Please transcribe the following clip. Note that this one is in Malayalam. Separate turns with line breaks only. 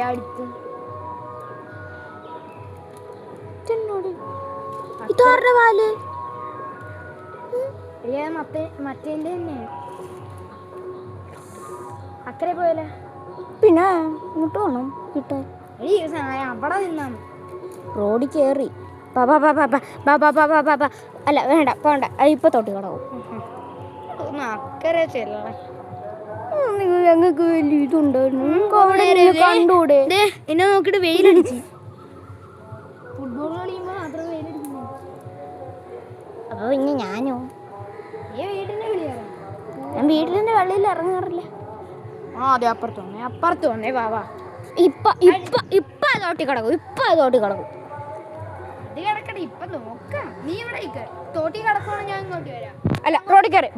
അടുത്ത്
ഇതാരുടെ പാല്?
മറ്റേന്റെ തന്നെ അക്കരെ പോയല്ലേ.
പിന്നെ ഇങ്ങോട്ട് വേണം കിട്ടാൻ.
അവിടെ നിന്നാണ്
റോഡിൽ കയറി. അല്ല വേണ്ട പോണ്ട, ഇപ്പൊ തൊട്ട് കിടക്കും.
അക്കരെ ചെല്ലണം.
ഞങ്ങൾക്ക് വലിയ ഇതുണ്ടായിരുന്നു, കണ്ടൂടെ?
എന്നെ നോക്കിട്ട് വെയിലടിച്ച്. ഫുട്ബോൾ കളിയുമ്പോ മാത്രം വെയിലടിക്കുന്നു.
അപ്പൊ പിന്നെ ഞാനോ?
നീ വീടിന്റെ വെളിയാണ്.
ഞാൻ വീട്ടിന്റെ വെളിയിൽ ഇറങ്ങാറില്ല.
അതെ അപ്പുറത്ത് വന്നേ വാ.
ഇപ്പൊ തോട്ടി കിടക്കും, തോട്ടി കിടക്കും.
അത് കിടക്കട്ടെ, ഇപ്പൊ നോക്കാം. നീ ഇവിടെ തോട്ടി കിടക്കുവാണെങ്കിൽ ഞാൻ ഇങ്ങോട്ട് വരാം.
അല്ല റോഡിൽ കയറി.